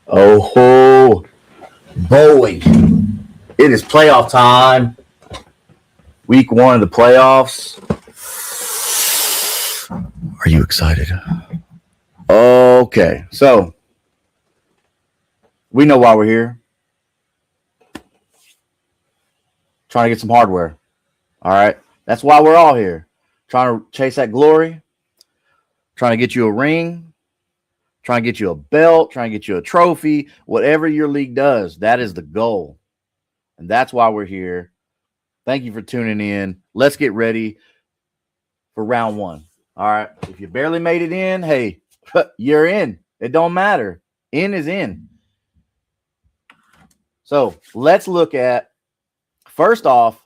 Oh, boy. It is playoff time. Week 1 of the playoffs. Are you excited? Okay. So, we know why we're here. Trying to get some hardware. All right. That's why we're all here. Trying to chase that glory. Trying to get you a ring. Trying to get you a belt. Trying to get you a trophy. Whatever your league does, that is the goal. And that's why we're here. Thank you for tuning in. Let's get ready for round 1. All right. If you barely made it in, hey, you're in. It don't matter. In is in. So let's look at, first off,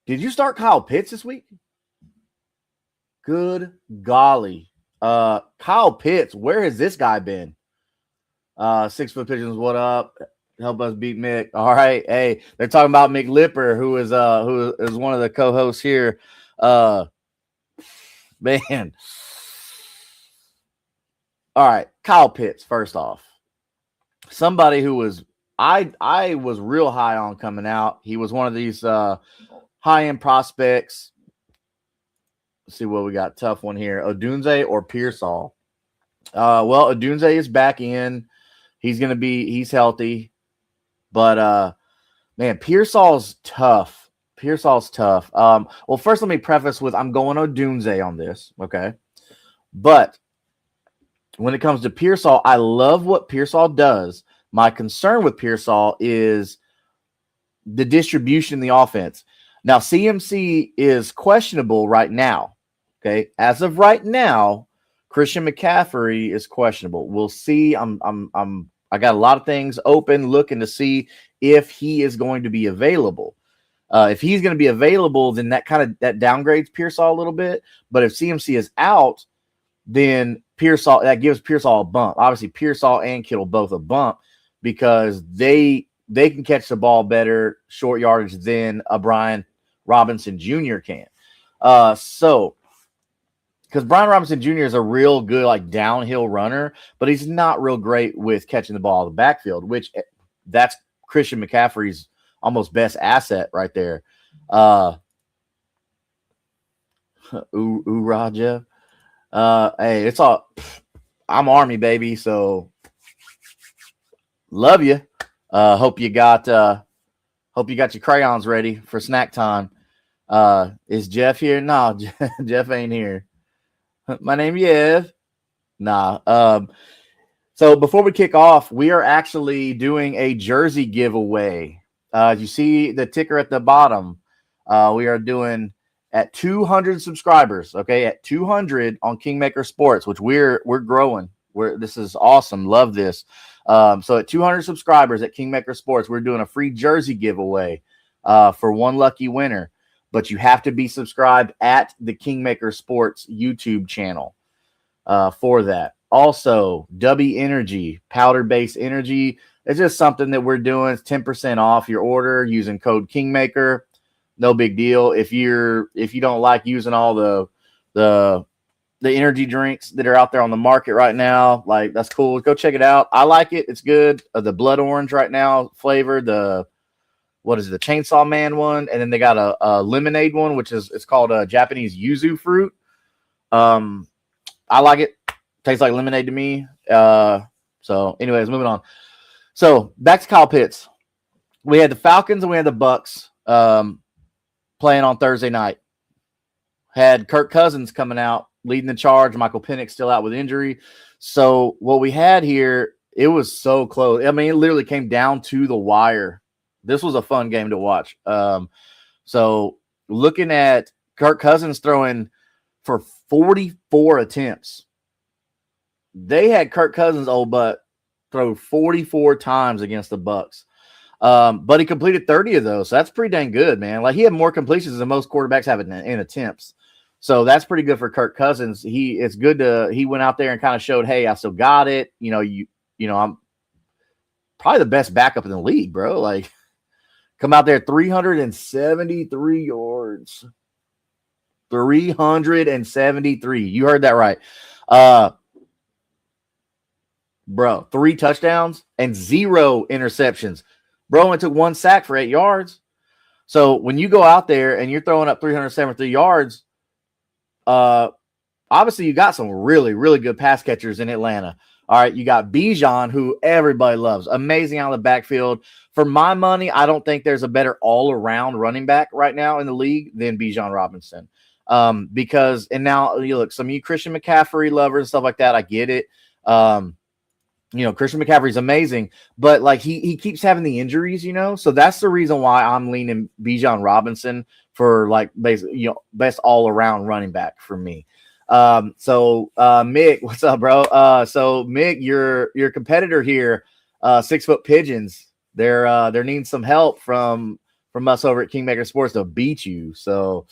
did you start Kyle Pitts this week? Good golly. Kyle Pitts, where has this guy been? 6 Foot Pigeons, what up? Help us beat Mick. All right. Hey, they're talking about Mick Lipper, who is one of the co-hosts here. Man. All right. Kyle Pitts, first off. Somebody who was I was real high on coming out. He was one of these high-end prospects. Let's see what we got. Tough one here. Odunze or Pearsall? Well, Odunze is back in. He's healthy. But man, Pearsall's tough. Well, first let me preface with I'm going Odunze on this, okay? But when it comes to Pearsall, I love what Pearsall does. My concern with Pearsall is the distribution in the offense. Now, CMC is questionable right now. Okay, as of right now, Christian McCaffrey is questionable. We'll see. I got a lot of things open, looking to see if he is going to be available. If he's going to be available, then that downgrades Pearsall a little bit. But if CMC is out, then that gives Pearsall a bump. Obviously, Pearsall and Kittle both a bump because they can catch the ball better short yardage than a Brian Robinson Jr. can. Because Brian Robinson Jr. is a real good downhill runner, but he's not real great with catching the ball in the backfield, which that's Christian McCaffrey's almost best asset right there. Raja. Hey, it's all. I'm Army, baby, so love you. Hope you got your crayons ready for snack time. Is Jeff here? No, Jeff ain't here. My name is Yev. Nah. So before we kick off, we are actually doing a jersey giveaway. You see the ticker at the bottom. We are doing at 200 subscribers. Okay, at 200 on Kingmaker Sports, which we're growing. This is awesome. Love this. So at 200 subscribers at Kingmaker Sports, we're doing a free jersey giveaway for one lucky winner. But you have to be subscribed at the Kingmaker Sports YouTube channel for that. Also, W Energy, powder-based energy. It's just something that we're doing. It's 10% off your order using code Kingmaker. No big deal. If you don't like using all the energy drinks that are out there on the market right now, that's cool. Go check it out. I like it. It's good. The blood orange right now flavor, the Chainsaw Man one, and then they got a lemonade one, which it's called a Japanese yuzu fruit. I like it. Tastes like lemonade to me. So anyways, moving on. So back to Kyle Pitts. We had the Falcons and we had the Bucks playing on Thursday night. Had Kirk Cousins coming out, leading the charge. Michael Penix still out with injury. So what we had here, it was so close. I mean, it literally came down to the wire. This was a fun game to watch. So looking at Kirk Cousins throwing for 44 attempts. They had Kirk Cousins' old butt throw 44 times against the Bucks. But he completed 30 of those. So that's pretty dang good, man. He had more completions than most quarterbacks have in attempts. So that's pretty good for Kirk Cousins. He went out there and kind of showed, hey, I still got it. I'm probably the best backup in the league, bro. Come out there, 373 yards. 373. You heard that right. Bro, 3 touchdowns and 0 interceptions. Bro only took 1 sack for 8 yards. So when you go out there and you're throwing up 373 yards, obviously you got some really, really good pass catchers in Atlanta. All right, you got Bijan, who everybody loves. Amazing out of the backfield. For my money, I don't think there's a better all-around running back right now in the league than Bijan Robinson. Because, and now, you look, some of you Christian McCaffrey lovers and stuff like that, I get it. Christian McCaffrey's amazing, but like he keeps having the injuries, so that's the reason why I'm leaning Bijan Robinson for like basically, best all around running back for me. Mick, what's up, bro? So Mick, your competitor here, 6 Foot Pigeons, they're needing some help from us over at Kingmaker Sports to beat you. So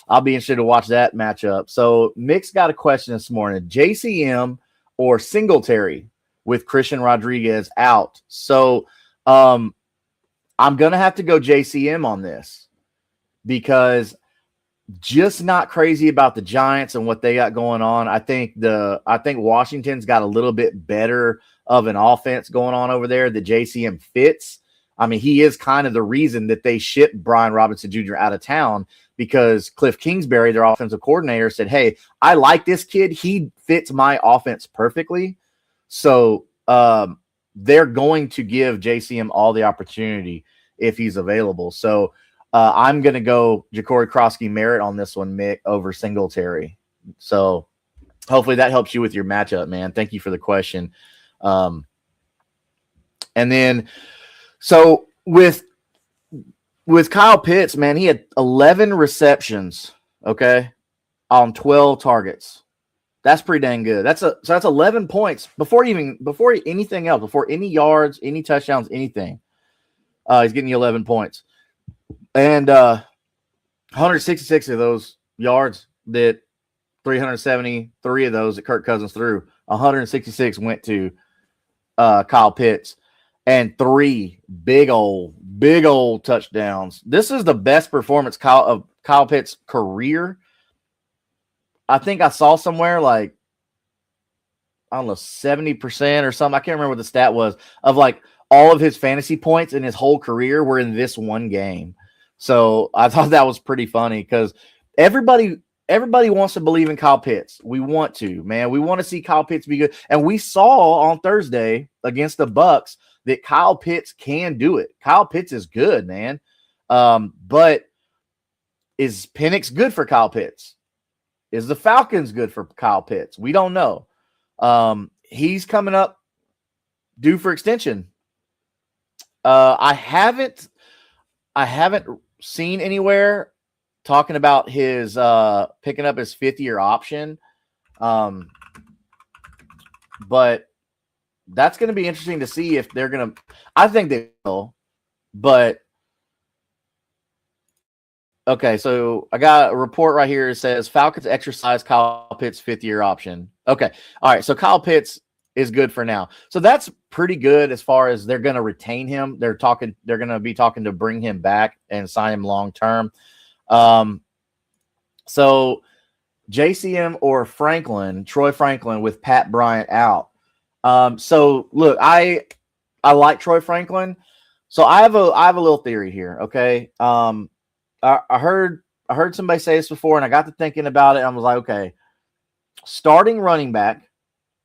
I'll be interested to watch that matchup. So Mick's got a question this morning: JCM or Singletary with Christian Rodriguez out? So I'm gonna have to go JCM on this because just not crazy about the Giants and what they got going on. I think Washington's got a little bit better of an offense going on over there that JCM fits. I mean, he is kind of the reason that they shipped Brian Robinson Jr. out of town, because Cliff Kingsbury, their offensive coordinator, said, hey, I like this kid. He fits my offense perfectly. So they're going to give JCM all the opportunity if he's available. So I'm going to go Ja'Cory Krosky-Merritt on this one, Mick, over Singletary. So hopefully that helps you with your matchup, man. Thank you for the question. And then, so with Kyle Pitts, man, he had 11 receptions, okay, on 12 targets. That's pretty dang good. That's 11 points before anything else, before any yards, any touchdowns, anything. He's getting you 11 points. And 166 of those yards, that 373 of those that Kirk Cousins threw, 166 went to Kyle Pitts, and 3 big old touchdowns. This is the best performance of Kyle Pitts' career. I think I saw somewhere like, I don't know, 70% or something. I can't remember what the stat was, of like all of his fantasy points in his whole career were in this one game. So I thought that was pretty funny because everybody wants to believe in Kyle Pitts. We want to, man. We want to see Kyle Pitts be good. And we saw on Thursday against the Bucks that Kyle Pitts can do it. Kyle Pitts is good, man. But is Penix good for Kyle Pitts? Is the Falcons good for Kyle Pitts? We don't know. He's coming up due for extension. I haven't seen anywhere talking about his picking up his 5th-year option. But that's going to be interesting to see if they're going to – I think they will. But, okay, so I got a report right here. It says Falcons exercise Kyle Pitts' 5th-year option. Okay, all right, so Kyle Pitts is good for now. So that's pretty good as far as they're going to retain him. They're going to be talking to bring him back and sign him long-term. So JCM or Troy Franklin with Pat Bryant out. So look, I like Troy Franklin. So I have a little theory here. Okay. I heard somebody say this before and I got to thinking about it. And I was like, okay, starting running back,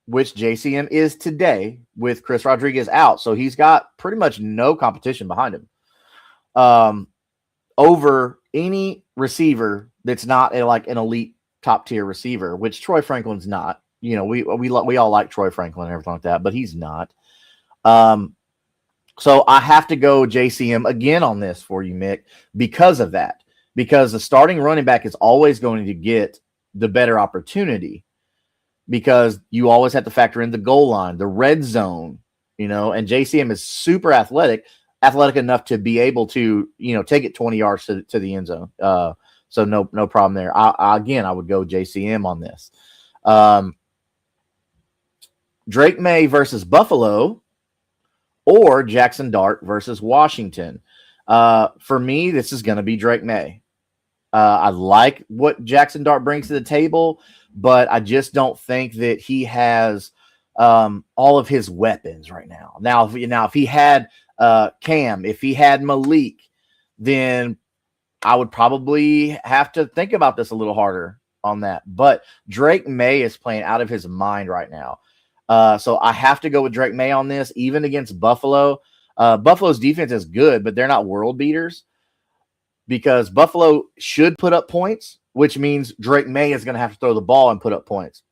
which JCM is today with Chris Rodriguez out. So he's got pretty much no competition behind him. Over any receiver that's not an elite top tier receiver, which Troy Franklin's not. We all like Troy Franklin and everything like that, but he's not. So I have to go JCM again on this for you, Mick, because of that. Because the starting running back is always going to get the better opportunity, because you always have to factor in the goal line, the red zone, and JCM is super athletic enough to be able to, take it 20 yards to the end zone. So no problem there. I would go JCM on this. Drake May versus Buffalo or Jackson Dart versus Washington. For me, this is going to be Drake May. I like what Jackson Dart brings to the table, but I just don't think that he has all of his weapons right now. Now, if he had Cam, if he had Malik, then I would probably have to think about this a little harder on that. But Drake May is playing out of his mind right now. So I have to go with Drake May on this, even against Buffalo. Buffalo's defense is good, but they're not world beaters because Buffalo should put up points, which means Drake May is going to have to throw the ball and put up points.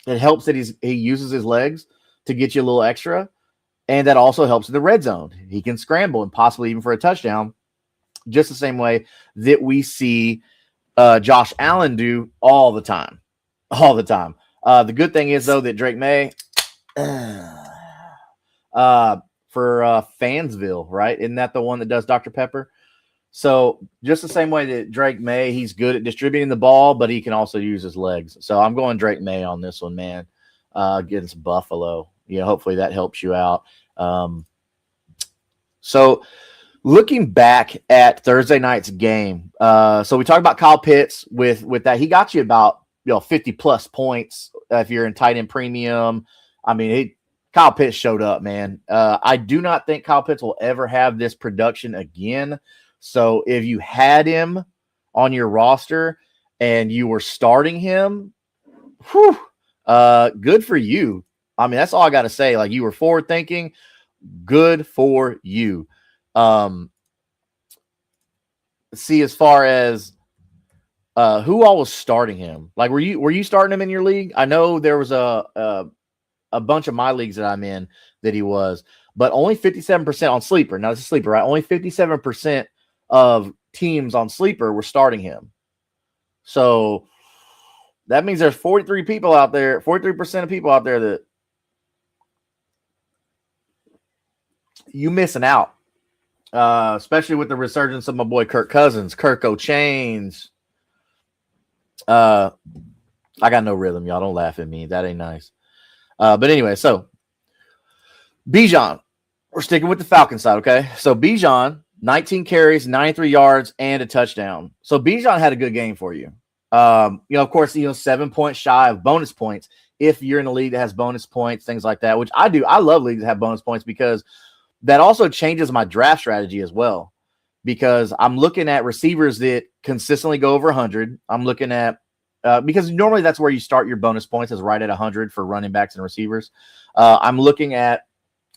It helps that he uses his legs to get you a little extra, and that also helps in the red zone. He can scramble and possibly even for a touchdown, just the same way that we see Josh Allen do all the time. All the time. The good thing is, though, that Drake May for Fansville, right? Isn't that the one that does Dr. Pepper? So just the same way that Drake May, he's good at distributing the ball, but he can also use his legs. So I'm going Drake May on this one, man, against Buffalo. Hopefully that helps you out. So looking back at Thursday night's game, so we talked about Kyle Pitts with that. He got you about 50-plus points if you're in tight end premium. I mean, Kyle Pitts showed up, man. I do not think Kyle Pitts will ever have this production again. So if you had him on your roster and you were starting him, good for you. I mean, that's all I got to say. Like, you were forward thinking, good for you. See, as far as who all was starting him, like, were you starting him in your league? I know there was a bunch of my leagues that I'm in that he was, but only 57% on Sleeper. Now, it's a Sleeper, right? Only 57% of teams on Sleeper were starting him. So that means there's 43 people out there, 43% of people out there that you missing out, especially with the resurgence of my boy Kirk Cousins, Kirk O'Chains. I got no rhythm, y'all. Don't laugh at me. That ain't nice. But anyway, so Bijan, we're sticking with the Falcon side, okay? So Bijan, 19 carries, 93 yards, and a touchdown. So Bijan had a good game for you. Of course, 7 points shy of bonus points if you're in a league that has bonus points, things like that, which I do. I love leagues that have bonus points because that also changes my draft strategy as well, because I'm looking at receivers that consistently go over 100. I'm looking at because normally that's where you start your bonus points, is right at 100 for running backs and receivers. I'm looking at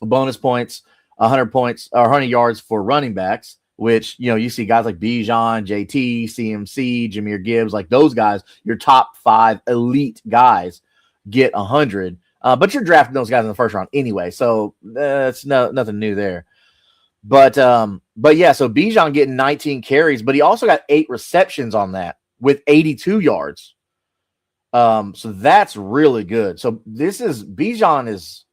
bonus points, 100 points or 100 yards for running backs, which, you see guys like Bijan, JT, CMC, Jahmyr Gibbs, like those guys, your top 5 elite guys get 100. But you're drafting those guys in the first round anyway, so it's nothing new there. But yeah, so Bijan getting 19 carries, but he also got 8 receptions on that with 82 yards. So that's really good. So Bijan is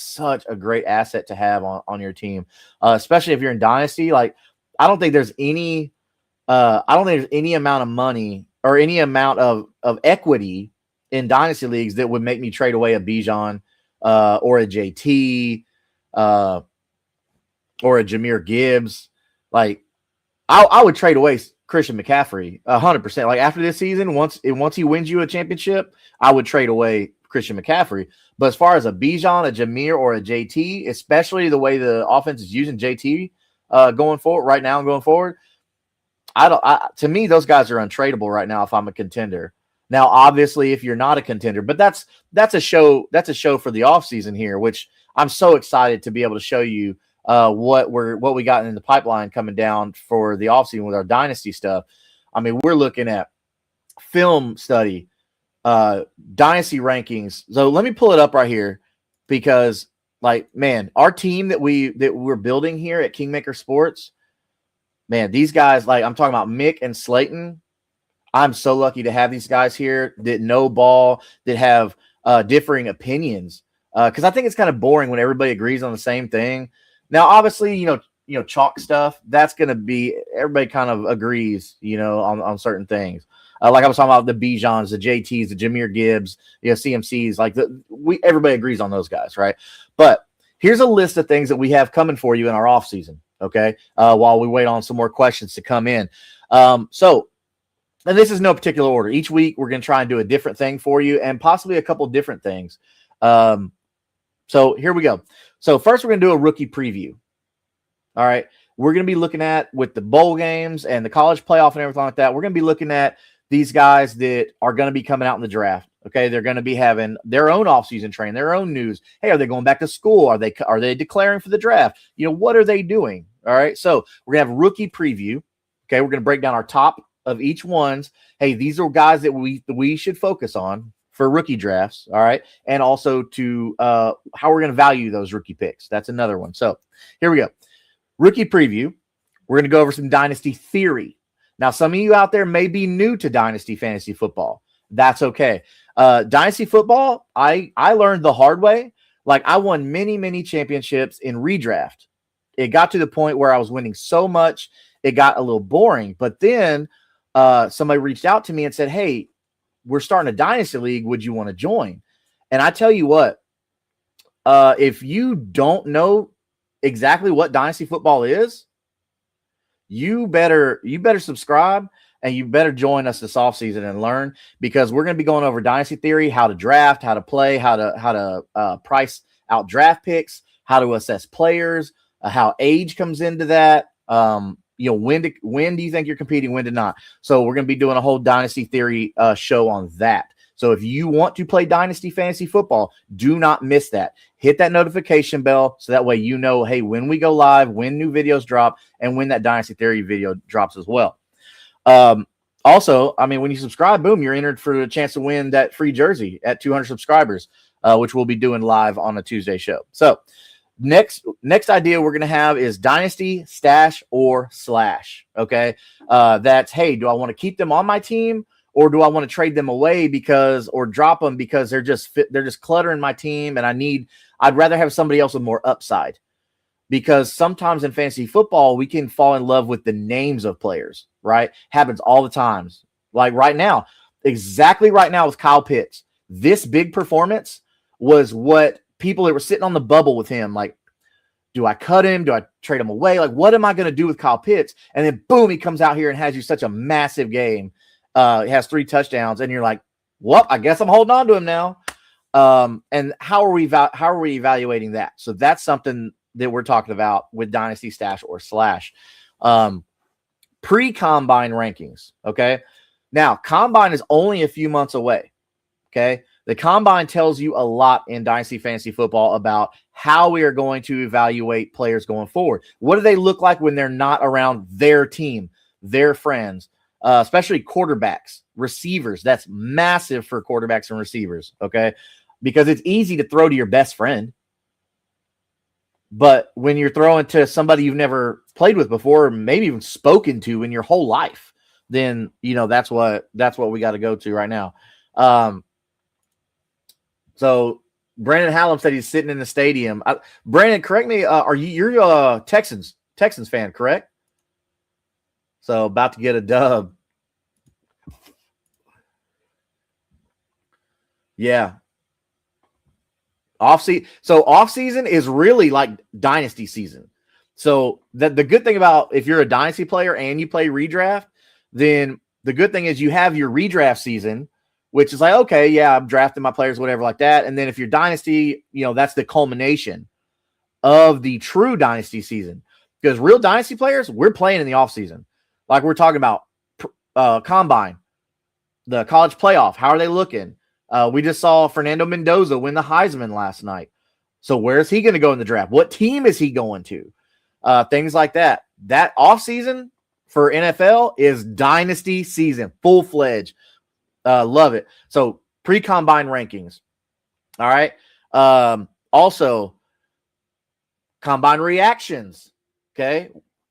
such a great asset to have on your team, especially if you're in Dynasty. Like, I don't think there's any amount of money or any amount of equity in Dynasty leagues that would make me trade away a Bijan or a JT or a Jahmyr Gibbs. Like, I would trade away Christian McCaffrey 100%. Like, after this season, once he wins you a championship, I would trade away Christian McCaffrey. But as far as a Bijan, a Jahmyr, or a JT, especially the way the offense is using JT going forward right now and going forward, to me, those guys are untradeable right now if I'm a contender. Now, obviously, if you're not a contender, but that's a show for the offseason here, which I'm so excited to be able to show you what we got in the pipeline coming down for the offseason with our Dynasty stuff. I mean, we're looking at film study, Dynasty rankings. So let me pull it up right here, because, like, man, our team that we're building here at Kingmaker Sports, man, these guys, like, I'm talking about Mick and Slayton. I'm so lucky to have these guys here that know ball, that have differing opinions, because I think it's kind of boring when everybody agrees on the same thing. Now, obviously, chalk stuff, that's going to be, everybody kind of agrees, on certain things. Like I was talking about the Bijans, the JTs, the Jahmyr Gibbs, CMCs, like everybody agrees on those guys, right? But here's a list of things that we have coming for you in our off season, okay? While we wait on some more questions to come in. And this is no particular order. Each week, we're going to try and do a different thing for you, and possibly a couple different things. So here we go. So first we're going to do a rookie preview. All right. We're going to be looking at, with the bowl games and the college playoff and everything like that, we're going to be looking at these guys that are going to be coming out in the draft. Okay. They're going to be having their own offseason training, their own news. Hey, are they going back to school? Are they declaring for the draft? What are they doing? All right. So we're going to have rookie preview. Okay. We're going to break down our top of each ones. Hey, these are guys that we should focus on for rookie drafts. All right. And also to how we're going to value those rookie picks. That's another one. So here we go. Rookie preview. We're going to go over some dynasty theory. Now, some of you out there may be new to dynasty fantasy football. That's okay. Dynasty football, I learned the hard way. Like, I won many, many championships in redraft. It got to the point where I was winning so much, it got a little boring. But then somebody reached out to me and said, hey, we're starting a dynasty league. Would you want to join? And I tell you what, if you don't know exactly what dynasty football is, you better subscribe and you better join us this offseason and learn, because we're going to be going over dynasty theory, how to draft, how to play, how to price out draft picks, how to assess players, how age comes into that. When do you think you're competing, when to not? So we're going to be doing a whole dynasty theory show on that. So if you want to play dynasty fantasy football, do not miss that. Hit that notification bell so that way you know, hey, when we go live, when new videos drop, and when that dynasty theory video drops as well. Also, I mean, when you subscribe, boom, you're entered for a chance to win that free jersey at 200 subscribers, which we'll be doing live on a Tuesday show. So next idea we're going to have is dynasty, stash, or slash. Okay. That's, hey, do I want to keep them on my team, or do I want to trade them away or drop them because they're just cluttering my team, and I'd rather have somebody else with more upside. Because sometimes in fantasy football, we can fall in love with the names of players, right? Happens all the times. Like exactly right now with Kyle Pitts, this big performance was what people that were sitting on the bubble with him, like, do I cut him? Do I trade him away? Like, what am I going to do with Kyle Pitts? And then boom, he comes out here and has you such a massive game. He has 3 touchdowns, and you're like, well, I guess I'm holding on to him now. And how are we evaluating that? So that's something that we're talking about with dynasty, stash, or slash. Pre-combine rankings. Okay. Now, combine is only a few months away. Okay. The combine tells you a lot in dynasty fantasy football about how we are going to evaluate players going forward. What do they look like when they're not around their team, their friends, especially quarterbacks, receivers? That's massive for quarterbacks and receivers. Okay. Because it's easy to throw to your best friend. But when you're throwing to somebody you've never played with before, or maybe even spoken to in your whole life, then, that's what we got to go to right now. So Brandon Hallam said he's sitting in the stadium. Brandon, correct me. You're a Texans fan, correct? So about to get a dub. Yeah. Off season is really like dynasty season. So the good thing about, if you're a dynasty player and you play redraft, then the good thing is you have your redraft season, which is like, okay, yeah, I'm drafting my players, whatever like that. And then if you're dynasty, that's the culmination of the true dynasty season. Because real dynasty players, we're playing in the off season. Like we're talking about combine, the college playoff. How are they looking? We just saw Fernando Mendoza win the Heisman last night. So where is he going to go in the draft? What team is he going to? Things like that. That offseason for NFL is dynasty season, full-fledged. Love it. So pre-combine rankings. All right. Also, combine reactions. Okay.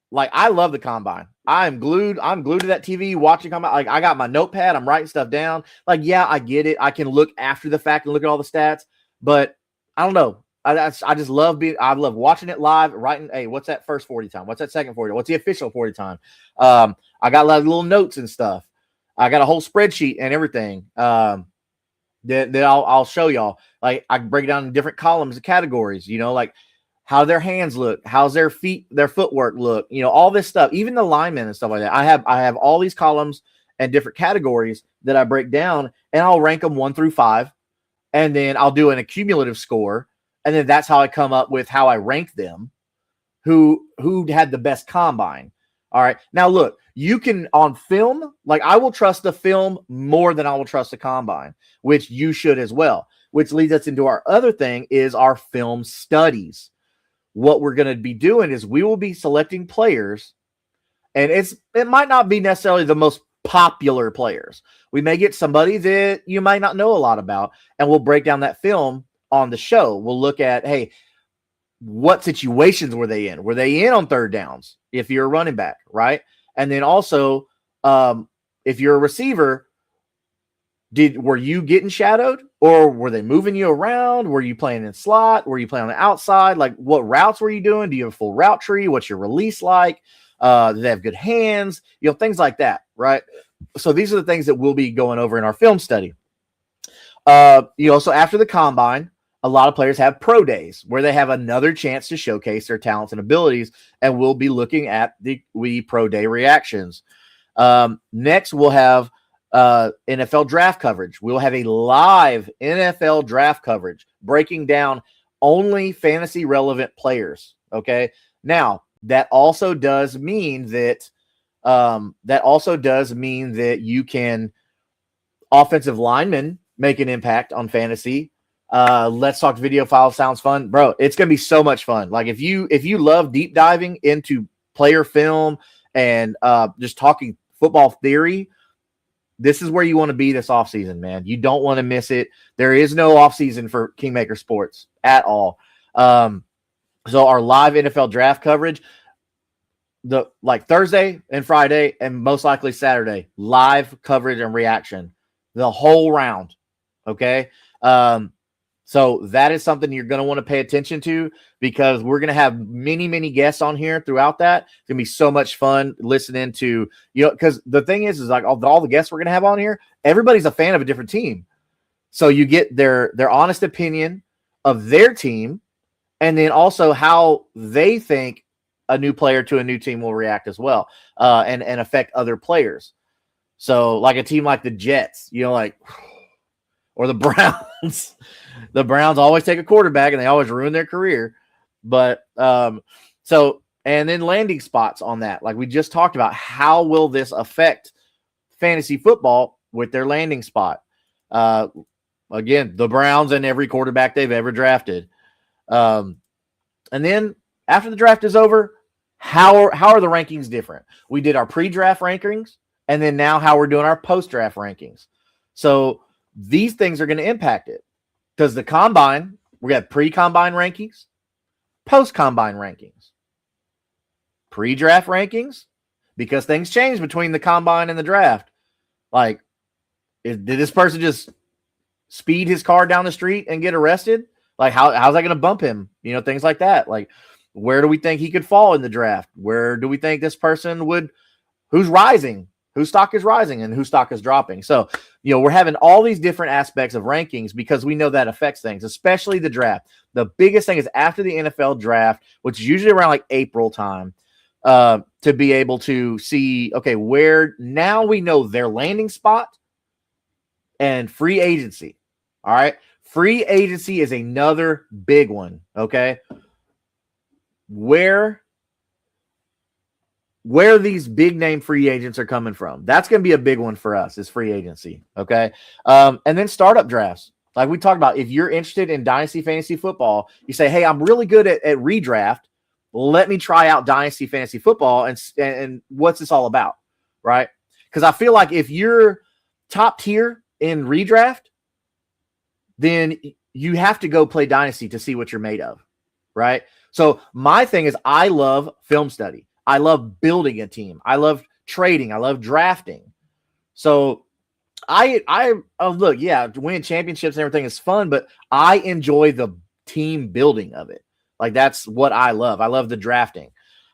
Like, I love the combine. I'm glued to that TV watching combine. Like, I got my notepad. I'm writing stuff down. Like, yeah, I get it. I can look after the fact and look at all the stats, but I don't know. I just love I love watching it live, writing, hey, what's that first 40 time? What's that second 40? What's the official 40 time? I got a lot of little notes and stuff. I got a whole spreadsheet and everything that I'll show y'all. Like, I can break it down in different columns and categories, like how their hands look, how's their footwork look, all this stuff, even the linemen and stuff like that. I have all these columns and different categories that I break down, and I'll rank them 1 through 5. and then I'll do an accumulative score, and then that's how I come up with how I rank them, who had the best combine. All right. Now look, you can on film, like I will trust the film more than I will trust the combine, which you should as well, which leads us into our other thing is our film studies. What we're going to be doing is we will be selecting players, and it might not be necessarily the most popular players. We may get somebody that you might not know a lot about, and we'll break down that film on the show. We'll look at, hey, what situations were they in? Were they in on third downs if you're a running back, right? And then also, if you're a receiver, were you getting shadowed, or were they moving you around? Were you playing in slot? Were you playing on the outside? Like, what routes were you doing? Do you have a full route tree? What's your release like? Do they have good hands? Things like that, right? So these are the things that we'll be going over in our film study. So after the combine, a lot of players have pro days where they have another chance to showcase their talents and abilities, and we'll be looking at the pro day reactions. Next, we'll have NFL draft coverage. We'll have a live NFL draft coverage breaking down only fantasy relevant players. Okay. Now that also does mean that you can offensive linemen make an impact on fantasy. Let's talk video file. Sounds fun, bro. It's going to be so much fun. Like if you love deep diving into player film and just talking football theory, this is where you want to be this offseason, man. You don't want to miss it. There is no offseason for Kingmaker Sports at all. So our live NFL draft coverage, Thursday and Friday and most likely Saturday, live coverage and reaction, the whole round. Okay. So that is something you're going to want to pay attention to, because we're going to have many, many guests on here throughout that. It's going to be so much fun listening to, because the thing is like all the guests we're going to have on here, everybody's a fan of a different team. So you get their honest opinion of their team, and then also how they think a new player to a new team will react as well, and affect other players. So like a team like the Jets, or the Browns. The Browns always take a quarterback and they always ruin their career. But and then landing spots on that. Like we just talked about, how will this affect fantasy football with their landing spot? Again, the Browns and every quarterback they've ever drafted. And then after the draft is over, how are the rankings different? We did our pre-draft rankings, and then now how we're doing our post-draft rankings. So these things are going to impact it, because the combine, we got pre-combine rankings, post-combine rankings, pre-draft rankings, because things change between the combine and the draft. Like, did this person just speed his car down the street and get arrested? Like, how's that going to bump him? Things like that. Like, where do we think he could fall in the draft? Where do we think this person who's rising? Whose stock is rising and whose stock is dropping? So, we're having all these different aspects of rankings because we know that affects things, especially the draft. The biggest thing is after the NFL draft, which is usually around like April time, to be able to see, okay, where now we know their landing spot and free agency. All right. Free agency is another big one. Okay. Where these big name free agents are coming from. That's going to be a big one for us, is free agency. Okay. And then startup drafts. Like we talked about, if you're interested in Dynasty Fantasy Football, you say, hey, I'm really good at redraft. Let me try out Dynasty Fantasy Football and what's this all about, right? Because I feel like if you're top tier in redraft, then you have to go play Dynasty to see what you're made of, right? So my thing is, I love film study. I love building a team. I love trading. I love drafting. So I look, yeah, winning championships and everything is fun, but I enjoy the team building of it. Like, that's what I love. I love the drafting.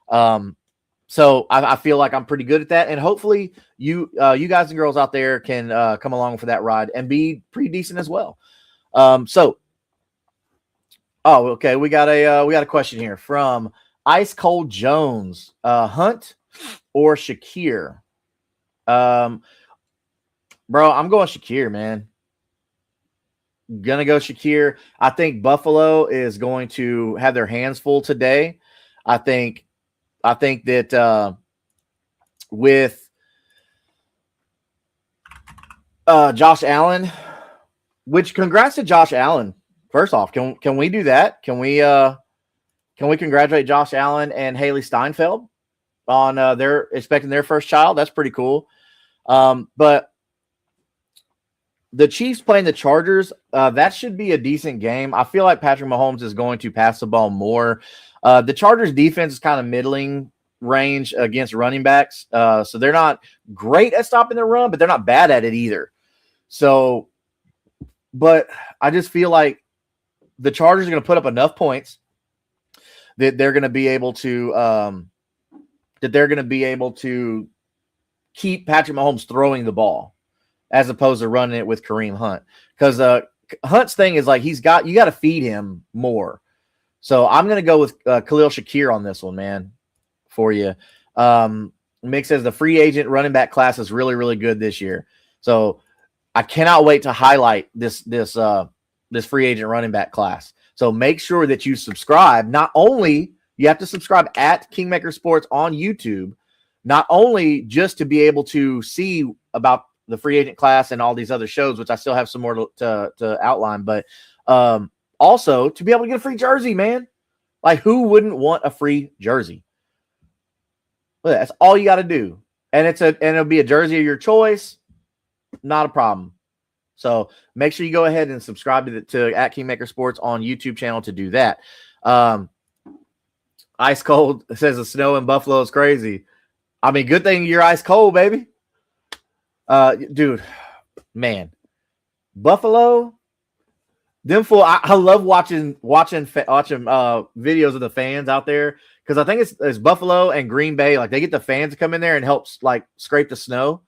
So I feel like I'm pretty good at that. And hopefully you guys and girls out there can come along for that ride and be pretty decent as well. Okay. We got a question here from Ice Cold Jones. Hunt or Shakir? Bro, I'm going Shakir, man. Gonna go Shakir. I think Buffalo is going to have their hands full today. I think that with Josh Allen, which congrats to Josh Allen. First off, can we do that? Can we congratulate Josh Allen and Haley Steinfeld on their expecting their first child? That's pretty cool. But the Chiefs playing the Chargers, that should be a decent game. I feel like Patrick Mahomes is going to pass the ball more. The Chargers defense is kind of middling range against running backs. So they're not great at stopping the run, but they're not bad at it either. So, but I just feel like the Chargers are going to put up enough points that they're going to be able to keep Patrick Mahomes throwing the ball as opposed to running it with Kareem Hunt. Because Hunt's thing is like you got to feed him more. So I'm going to go with Khalil Shakir on this one, man, for you. Mick says the free agent running back class is really, really good this year. So I cannot wait to highlight this free agent running back class. So make sure that you subscribe. Not only you have to subscribe at Kingmaker Sports on YouTube, not only just to be able to see about the free agent class and all these other shows, which I still have some more to outline, but also to be able to get a free jersey, man. Like, who wouldn't want a free jersey? Look, that's all you got to do. And it'll be a jersey of your choice. Not a problem. So make sure you go ahead and subscribe to at Kingmaker Sports on YouTube channel to do that. Ice Cold says the snow in Buffalo is crazy. I mean, good thing you're ice cold, baby. Dude, man, Buffalo, them full. I love watching videos of the fans out there because I think it's Buffalo and Green Bay. Like, they get the fans to come in there and help like scrape the snow.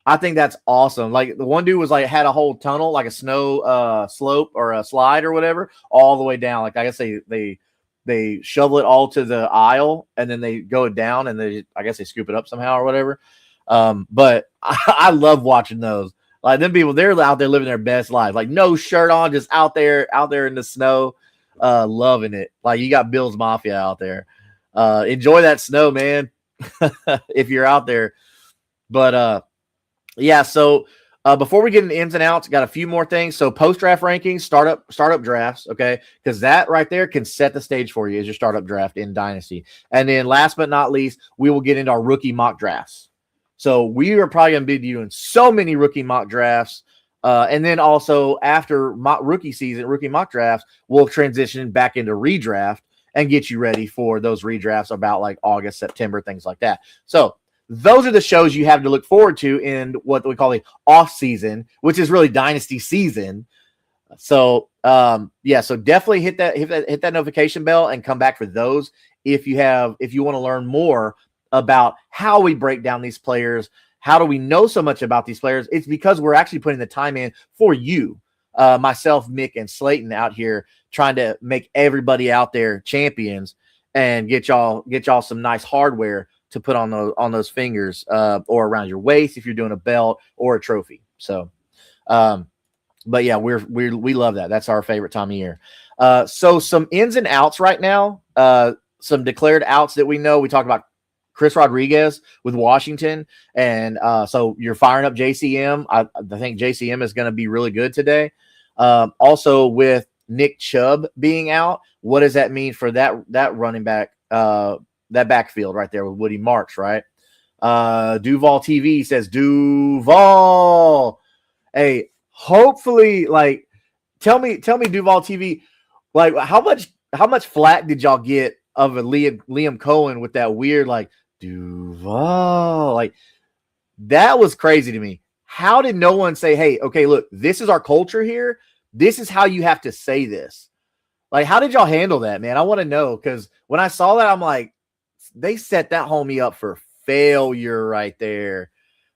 I think that's awesome. Like, the one dude was like had a whole tunnel, like a snow slope or a slide or whatever, all the way down. Like, I guess they shovel it all to the aisle and then they go down and I guess they scoop it up somehow or whatever. But I love watching those. Like, them people, they're out there living their best life. Like, no shirt on, just out there in the snow, loving it. Like, you got Bill's Mafia out there. Enjoy that snow, man, if you're out there. But yeah, so before we get into ins and outs, got a few more things. So post-draft rankings, startup drafts, okay? Because that right there can set the stage for you as your startup draft in Dynasty. And then last but not least, we will get into our rookie mock drafts. So we are probably going to be doing so many rookie mock drafts. And then also after rookie mock drafts, we'll transition back into redraft and get you ready for those redrafts about like August, September, things like that. So those are the shows you have to look forward to in what we call the off season, which is really Dynasty season. So yeah, so definitely hit that notification bell and come back for those if you want to learn more about how we break down these players. How do we know so much about these players? It's because we're actually putting the time in for you, myself, Mick, and Slayton out here trying to make everybody out there champions and get y'all some nice hardware to put on those fingers or around your waist if you're doing a belt or a trophy. So, but yeah, we love that. That's our favorite time of year. So some ins and outs right now. Some declared outs that we know. We talked about Chris Rodriguez with Washington, and so you're firing up JCM. I think JCM is going to be really good today. Also with Nick Chubb being out, what does that mean for that running back? That backfield right there with Woody Marks, right? Duval TV says Duval. Hey, hopefully, like, tell me, Duval TV, like, how much flack did y'all get of a Liam Cohen with that weird like Duval? Like, that was crazy to me. How did no one say, hey, okay, look, this is our culture here. This is how you have to say this. Like, how did y'all handle that, man? I want to know, because when I saw that, I'm like, they set that homie up for failure right there.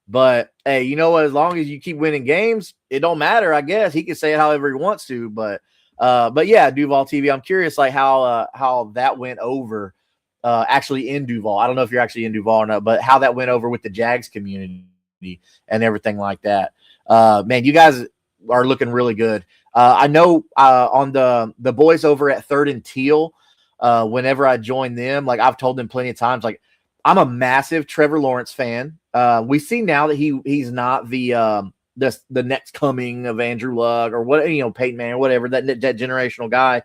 But hey, you know what? As long as you keep winning games, it don't matter. I guess he can say it however he wants to. But yeah, Duval TV. I'm curious, like how that went over actually in Duval. I don't know if you're actually in Duval or not, but how that went over with the Jags community and everything like that. Man, you guys, are looking really good. I know on the boys over at Third and Teal, whenever I join them, like I've told them plenty of times, like I'm a massive Trevor Lawrence fan. We see now that he's not the next coming of Andrew Luck or what, Peyton Manning or whatever, that generational guy.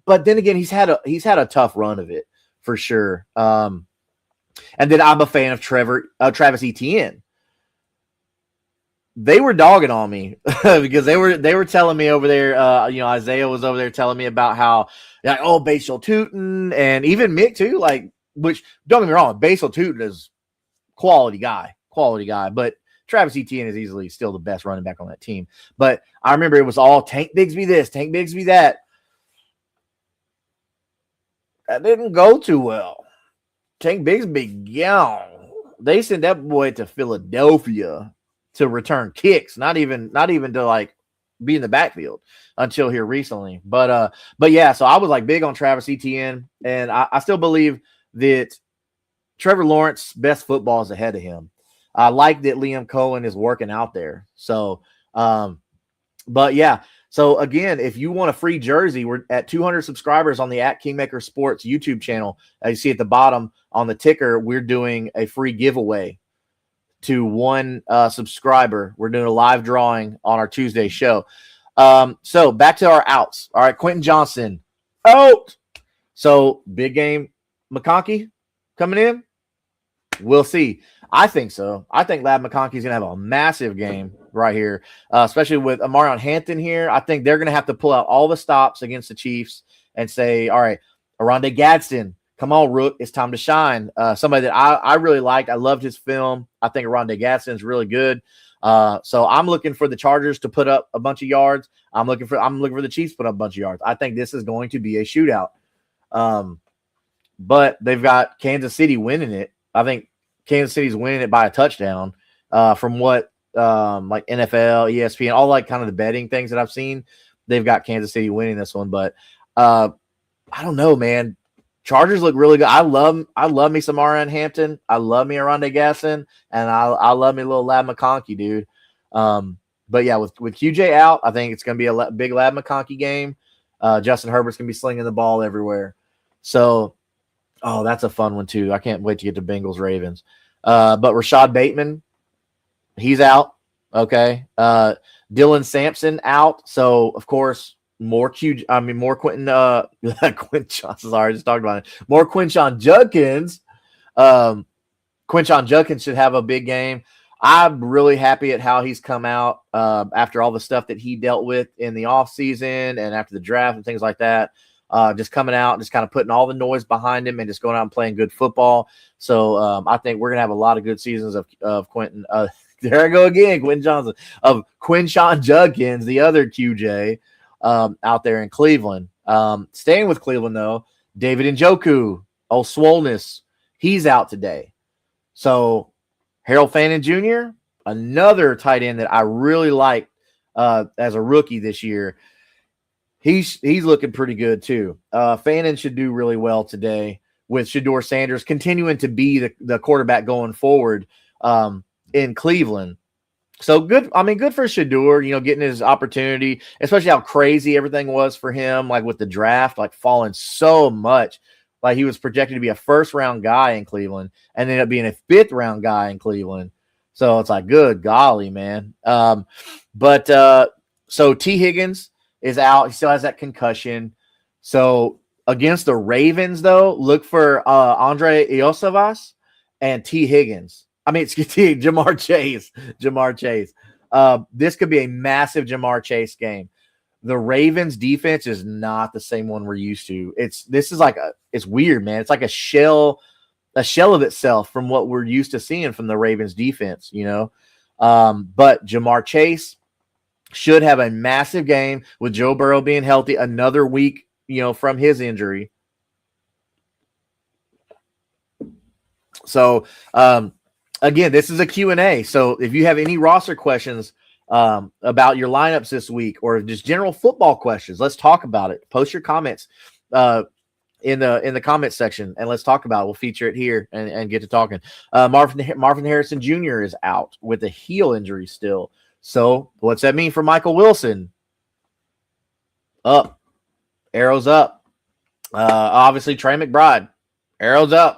But then again, he's had a tough run of it for sure. And then I'm a fan of Travis Etienne. They were dogging on me because they were telling me over there, Isaiah was over there telling me about how, like, oh, Basil Tootin and even Mick too, like, which don't get me wrong, Basil Tootin is quality guy, but Travis Etienne is easily still the best running back on that team. But I remember it was all Tank Bigsby this, Tank Bigsby that. That didn't go too well. Tank Bigsby gone. They sent that boy to Philadelphia to return kicks, not even to like be in the backfield until here recently. But yeah, so I was like big on Travis Etienne, and I still believe that Trevor Lawrence best football is ahead of him. I like that Liam Cohen is working out there. So, but yeah. So again, if you want a free jersey, we're at 200 subscribers on the @Kingmaker Sports YouTube channel. As you see at the bottom on the ticker, we're doing a free giveaway to one subscriber. We're doing a live drawing on our Tuesday show. So back to our outs. All right, Quentin Johnson out. So big game McConkey coming in. We'll see. I think so. I think Lab McConkey's going to have a massive game right here, especially with Amarion Hampton here. I think they're going to have to pull out all the stops against the Chiefs and say, all right, Aronde Gadsden, come on, Rook, it's time to shine. Somebody that I really liked. I loved his film. I think Aronde Gadsden is really good. So I'm looking for the Chargers to put up a bunch of yards. I'm looking for the Chiefs to put up a bunch of yards. I think this is going to be a shootout. But they've got Kansas City winning it. I think Kansas City's winning it by a touchdown. From what like NFL, ESPN, all like kind of the betting things that I've seen, they've got Kansas City winning this one. But I don't know, man. Chargers look really good. I love me some Amarion Hampton. I love me Aronde Gadsden, and I love me little Lab McConkey, dude. But yeah, with QJ out, I think it's going to be a big Lab McConkey game. Justin Herbert's going to be slinging the ball everywhere. So, that's a fun one too. I can't wait to get to Bengals Ravens. But Rashad Bateman, he's out. Okay. Dylan Sampson out. So of course, more Quentin Quinshon. Sorry, I just talked about it. More Quinshon Judkins. Quinshon Judkins should have a big game. I'm really happy at how he's come out after all the stuff that he dealt with in the offseason and after the draft and things like that. Just coming out and just kind of putting all the noise behind him and just going out and playing good football. So I think we're going to have a lot of good seasons of Quentin. There I go again, Quentin Johnson, of Quinshon Judkins, the other QJ out there in Cleveland. Staying with Cleveland, though, David Njoku, old Swoleness, he's out today. So Harold Fannin Jr., another tight end that I really liked as a rookie this year. He's looking pretty good too. Fannin should do really well today with Shedeur Sanders continuing to be the quarterback going forward in Cleveland. So good. I mean, good for Shedeur, getting his opportunity, especially how crazy everything was for him, like with the draft, like falling so much. Like he was projected to be a first-round guy in Cleveland and ended up being a fifth-round guy in Cleveland. So it's like, good golly, man. So T. Higgins is out. He still has that concussion. So against the Ravens, though, look for Andre Iosivas and T. Higgins. I mean, excuse me, Jamar Chase. This could be a massive Jamar Chase game. The Ravens defense is not the same one we're used to. It's weird, man. It's like a shell of itself from what we're used to seeing from the Ravens defense, But Jamar Chase should have a massive game with Joe Burrow being healthy another week, from his injury. So, again, this is a Q&A. So if you have any roster questions about your lineups this week or just general football questions, let's talk about it. Post your comments in the comments section, and let's talk about it. We'll feature it here and get to talking. Marvin Harrison Jr. is out with a heel injury still. So what's that mean for Michael Wilson? Up. Arrows up. Obviously, Trey McBride. Arrows up.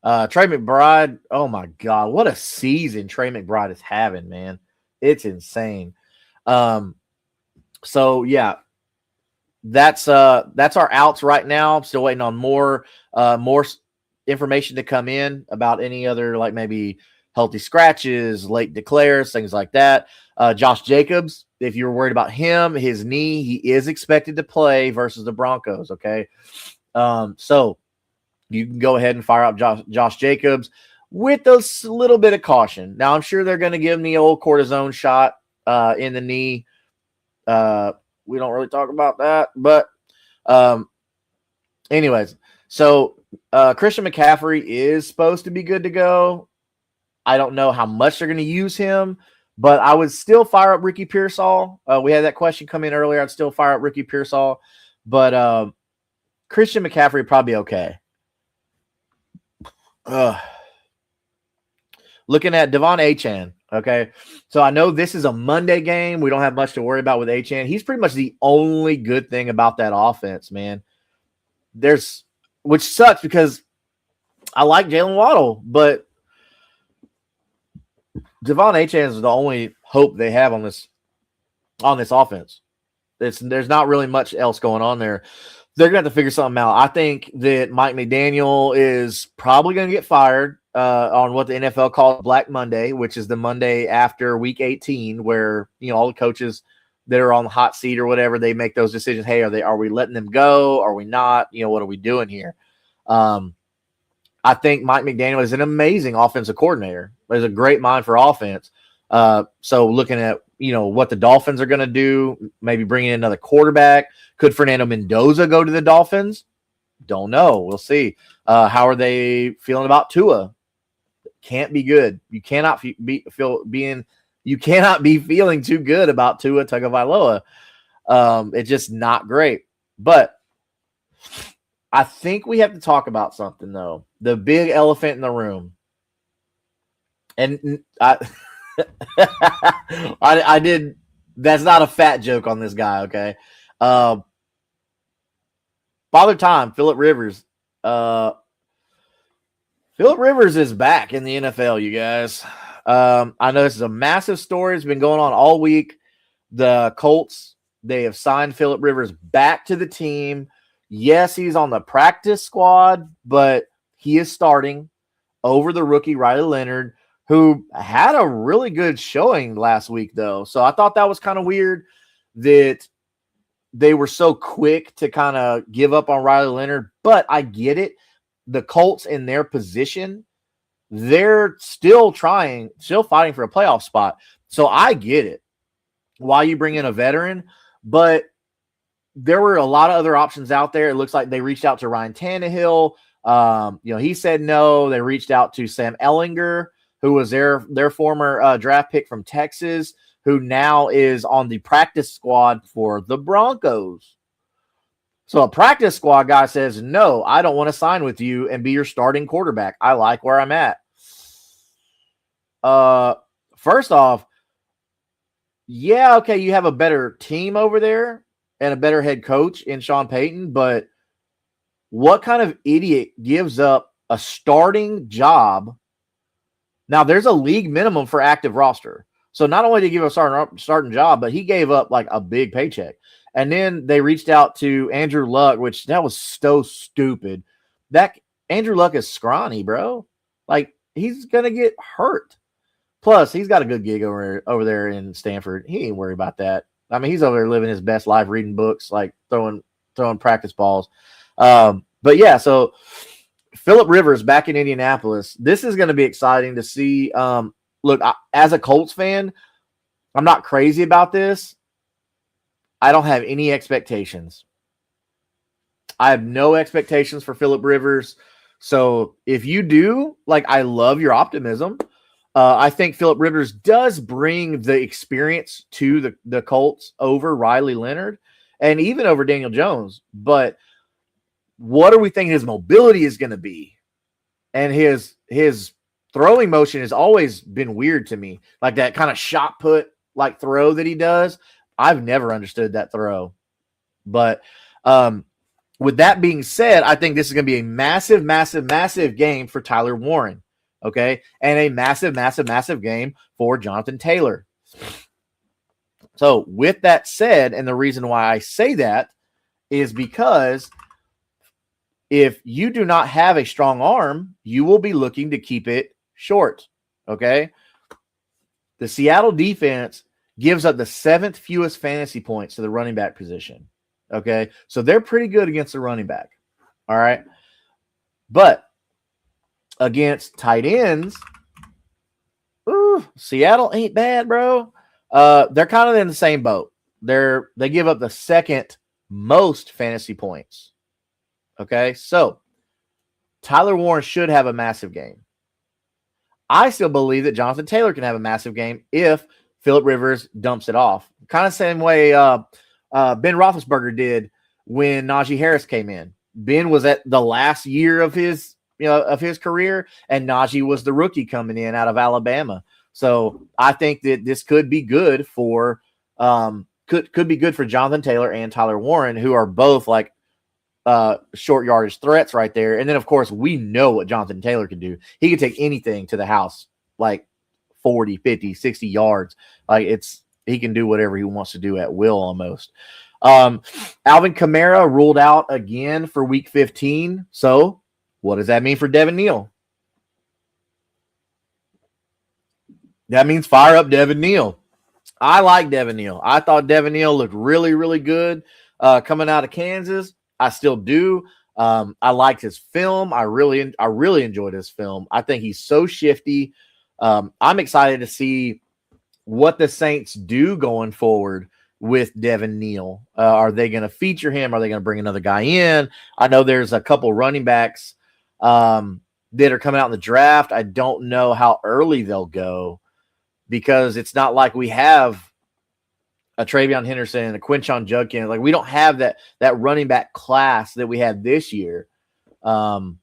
Trey McBride, oh my God, what a season Trey McBride is having, man. It's insane. So yeah, that's our outs right now. I'm still waiting on more information to come in about any other, like maybe healthy scratches, late declares, things like that. Josh Jacobs, if you're worried about him, his knee, he is expected to play versus the Broncos. Okay. So you can go ahead and fire up Josh Jacobs with a little bit of caution. Now, I'm sure they're going to give him the old cortisone shot in the knee. We don't really talk about that. But anyways, so Christian McCaffrey is supposed to be good to go. I don't know how much they're going to use him, but I would still fire up Ricky Pearsall. We had that question come in earlier. I'd still fire up Ricky Pearsall. But Christian McCaffrey probably okay. Looking at Devon Achane, okay? So I know this is a Monday game. We don't have much to worry about with Achane. He's pretty much the only good thing about that offense, man. Which sucks because I like Jalen Waddle, but Devon Achane is the only hope they have on this offense. There's not really much else going on there. They're going to have to figure something out. I think that Mike McDaniel is probably going to get fired on what the NFL calls Black Monday, which is the Monday after Week 18, where all the coaches that are on the hot seat or whatever, they make those decisions. Hey, are we letting them go? Are we not? What are we doing here? I think Mike McDaniel is an amazing offensive coordinator. He's a great mind for offense. So looking at what the Dolphins are going to do, maybe bringing in another quarterback. Could Fernando Mendoza go to the Dolphins? Don't know. We'll see. How are they feeling about Tua? Can't be good. You cannot be feeling too good about Tua Tagovailoa. It's just not great. But I think we have to talk about something though. The big elephant in the room. And I did. That's not a fat joke on this guy. Okay. Father Time, Phillip Rivers. Phillip Rivers is back in the NFL, you guys. I know this is a massive story. It's been going on all week. The Colts, they have signed Phillip Rivers back to the team. Yes, he's on the practice squad, but he is starting over the rookie Riley Leonard, who had a really good showing last week, though. So I thought that was kind of weird that they were so quick to kind of give up on Riley Leonard, but I get it. The Colts in their position, they're still fighting for a playoff spot. So I get it why you bring in a veteran, but there were a lot of other options out there. It looks like they reached out to Ryan Tannehill. He said no. They reached out to Sam Ehlinger, who was their former draft pick from Texas, who now is on the practice squad for the Broncos. So a practice squad guy says, no, I don't want to sign with you and be your starting quarterback. I like where I'm at. First off, yeah, okay, you have a better team over there and a better head coach in Sean Payton, but what kind of idiot gives up a starting job? Now, there's a league minimum for active roster. So not only did he give a starting job, but he gave up like a big paycheck. And then they reached out to Andrew Luck, which that was so stupid. That Andrew Luck is scrawny, bro. Like, he's going to get hurt. Plus, he's got a good gig over there in Stanford. He ain't worried about that. I mean, he's over there living his best life, reading books, like throwing practice balls. But yeah, so Phillip Rivers back in Indianapolis. This is going to be exciting to see. Look, as a Colts fan, I'm not crazy about this. I don't have any expectations. I have no expectations for Phillip Rivers. So if you do, like, I love your optimism. I think Phillip Rivers does bring the experience to the Colts over Riley Leonard and even over Daniel Jones. But what are we thinking his mobility is going to be? And his throwing motion has always been weird to me. Like that kind of shot put like throw that he does. I've never understood that throw. But with that being said, I think this is going to be a massive, massive, massive game for Tyler Warren. Okay. And a massive, massive, massive game for Jonathan Taylor. So with that said, and the reason why I say that is because if you do not have a strong arm, you will be looking to keep it short. Okay. The Seattle defense gives up the 7th fewest fantasy points to the running back position. Okay. So they're pretty good against the running back. All right. But against tight ends, Seattle ain't bad, bro. They're kind of in the same boat. They give up the 2nd most fantasy points. Okay. So Tyler Warren should have a massive game. I still believe that Jonathan Taylor can have a massive game if Phillip Rivers dumps it off. Kind of same way Ben Roethlisberger did when Najee Harris came in. Ben was at the last year of his career, and Najee was the rookie coming in out of Alabama. So I think that this could be good for could be good for Jonathan Taylor and Tyler Warren, who are both like short yardage threats right there. And then, of course, we know what Jonathan Taylor can do. He can take anything to the house, like 40, 50, 60 yards. He can do whatever he wants to do at will almost. Alvin Kamara ruled out again for week 15. So what does that mean for Devin Neal? That means fire up Devin Neal. I like Devin Neal. I thought Devin Neal looked really, really good coming out of Kansas. I still do. I liked his film. I really enjoyed his film. I think he's so shifty. I'm excited to see what the Saints do going forward with Devin Neal. Are they going to feature him? Are they going to bring another guy in? I know there's a couple running backs that are coming out in the draft. I don't know how early they'll go because it's not like we have a Travion Henderson and a Quinshon Judkins. Like we don't have that running back class that we had this year coming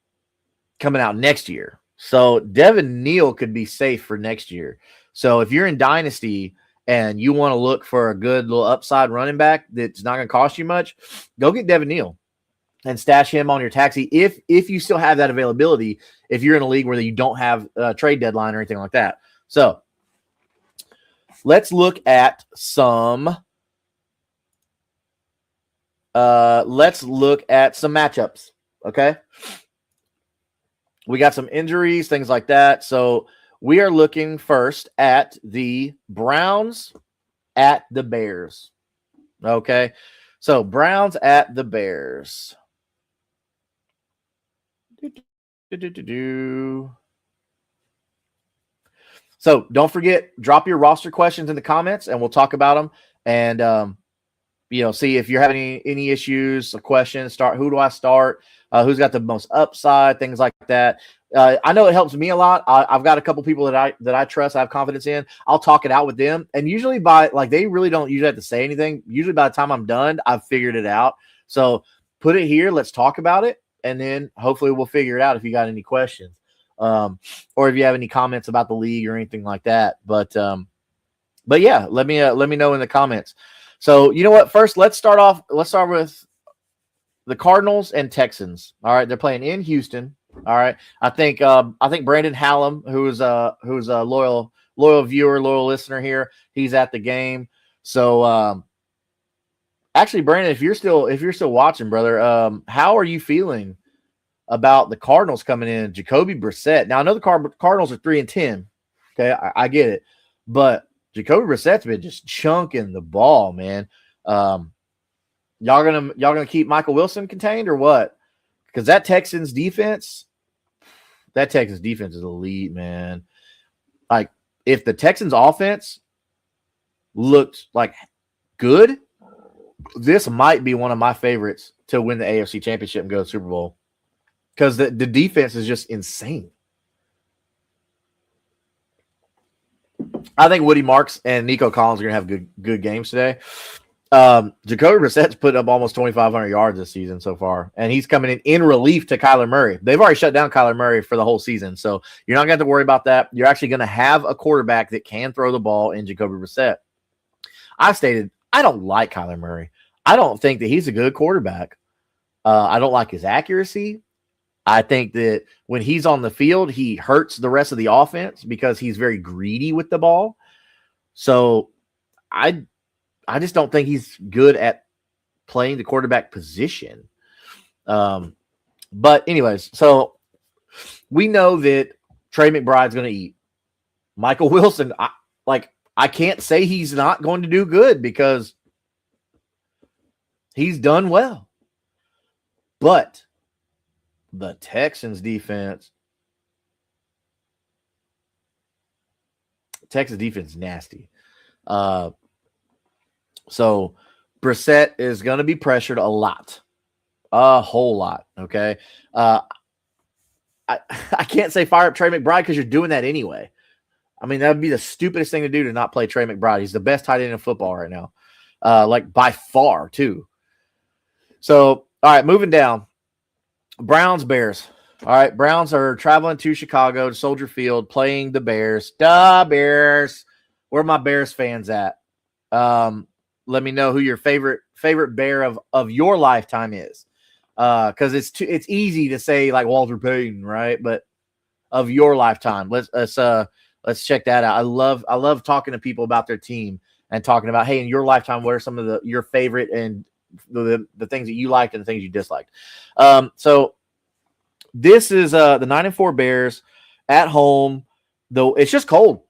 out next year. So Devin Neal could be safe for next year. So if you're in Dynasty and you want to look for a good little upside running back that's not going to cost you much, go get Devin Neal and stash him on your taxi if you still have that availability, if you're in a league where you don't have a trade deadline or anything like that. So let's look at some matchups, okay? We got some injuries, things like that. So we are looking first at the Browns at the Bears. Okay. So Browns at the Bears. So don't forget, drop your roster questions in the comments and we'll talk about them. And, see if you're having any issues, a question, who do I start? Who's got the most upside, things like that. I know it helps me a lot. I've got a couple people that I trust, I have confidence in. I'll talk it out with them. And usually they really don't usually have to say anything. Usually by the time I'm done, I've figured it out. So put it here. Let's talk about it. And then hopefully we'll figure it out if you got any questions. Or if you have any comments about the league or anything like that. But yeah, let me know in the comments. So you know what? First, let's start with the Cardinals and Texans. All right, they're playing in Houston. All right, I think Brandon Hallam, who's a loyal viewer, loyal listener here, he's at the game. So actually, Brandon, if you're still watching, brother, how are you feeling about the Cardinals coming in? Jacoby Brissett. Now I know the Cardinals are 3-10. Okay, I get it, but Jacoby Brissett's been just chunking the ball, man. Y'all gonna keep Michael Wilson contained or what? Because that Texans defense is elite, man. Like if the Texans offense looked like good, this might be one of my favorites to win the AFC Championship and go to the Super Bowl. Because the defense is just insane. I think Woody Marks and Nico Collins are going to have good games today. Jacoby Brissett's put up almost 2,500 yards this season so far, and he's coming in relief to Kyler Murray. They've already shut down Kyler Murray for the whole season, so you're not going to have to worry about that. You're actually going to have a quarterback that can throw the ball in Jacoby Brissett. I stated I don't like Kyler Murray. I don't think that he's a good quarterback. I don't like his accuracy. I think that when he's on the field, he hurts the rest of the offense because he's very greedy with the ball. So I just don't think he's good at playing the quarterback position. But anyways, so we know that Trey McBride's going to eat. Michael Wilson, I can't say he's not going to do good because he's done well. But the Texans defense is nasty. So Brissett is going to be pressured a lot. A whole lot, okay? I can't say fire up Trey McBride because you're doing that anyway. I mean, that would be the stupidest thing to do to not play Trey McBride. He's the best tight end in football right now, by far, too. So, all right, moving down. Browns, Bears. All right, Browns are traveling to Chicago, to Soldier Field, playing the Bears. The Bears. Where are my Bears fans at? Let me know who your favorite Bear of your lifetime is. Because it's easy to say like Walter Payton, right? But of your lifetime, let's check that out. I love talking to people about their team and talking about, hey, in your lifetime, what are some of your favorite and the things that you liked and the things you disliked. So this is the 9-4 Bears at home, though it's just cold.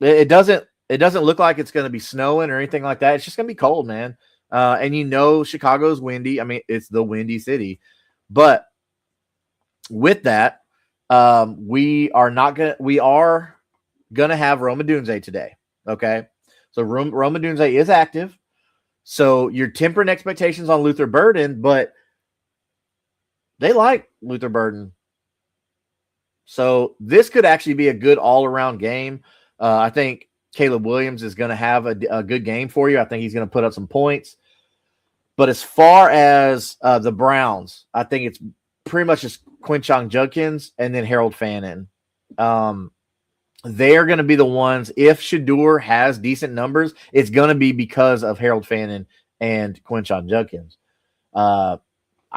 It doesn't look like it's going to be snowing or anything like that. It's just going to be cold, man. And Chicago's windy. I mean, it's the windy city. But with that, we are going to have Roma Dunze today. Okay. So Roma Dunze is active. So you're tempering expectations on Luther Burden, but they like Luther Burden. So this could actually be a good all-around game. I think Caleb Williams is going to have a good game for you. I think he's going to put up some points. But as far as the Browns, I think it's pretty much just Quinshon Judkins and then Harold Fannin. They're going to be the ones, if Shedeur has decent numbers, it's going to be because of Harold Fannin and Quinshon Judkins. I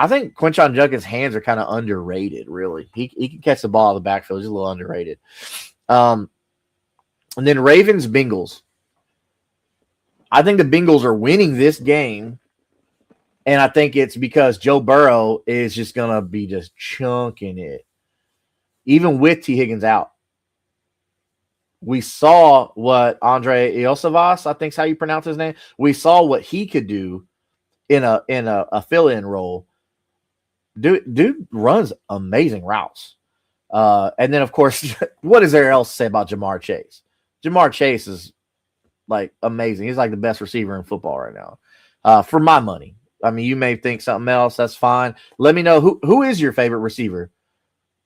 think Quinshon Judkins' hands are kind of underrated, really. He can catch the ball out of the backfield. He's a little underrated. And then Ravens-Bengals. I think the Bengals are winning this game, and I think it's because Joe Burrow is just going to be just chunking it, even with T. Higgins out. We saw what Andre Iosivas, I think is how you pronounce his name. We saw what he could do in a fill-in role. Dude runs amazing routes. And then, of course, what is there else to say about Jamar Chase? Jamar Chase is, like, amazing. He's, like, the best receiver in football right now, for my money. I mean, you may think something else. That's fine. Let me know who is your favorite receiver.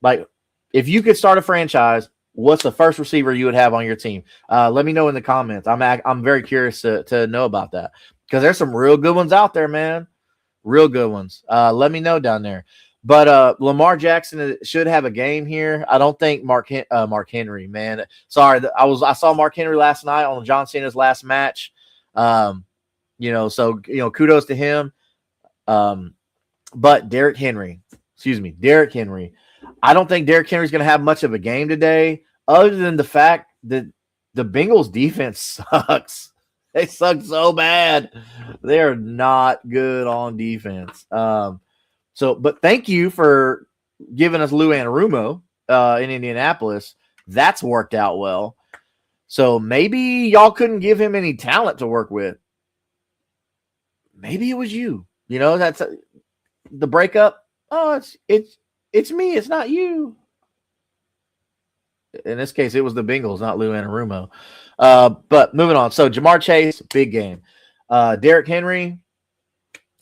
Like, if you could start a franchise, what's the first receiver you would have on your team? Let me know in the comments. I'm very curious to know about that because there's some real good ones out there, man. Real good ones. Let me know down there. But Lamar Jackson should have a game here. I don't think Mark Henry, man. Sorry, I saw Mark Henry last night on John Cena's last match. So kudos to him. But Derrick Henry. I don't think Derrick Henry's going to have much of a game today, other than the fact that the Bengals defense sucks. They suck so bad. They are not good on defense. But thank you for giving us Lou Anarumo in Indianapolis. That's worked out well. So maybe y'all couldn't give him any talent to work with. Maybe it was you. That's the breakup. Oh, it's me. It's not you. In this case, it was the Bengals, not Lou Anarumo. But moving on. So Jamar Chase, big game. Derrick Henry,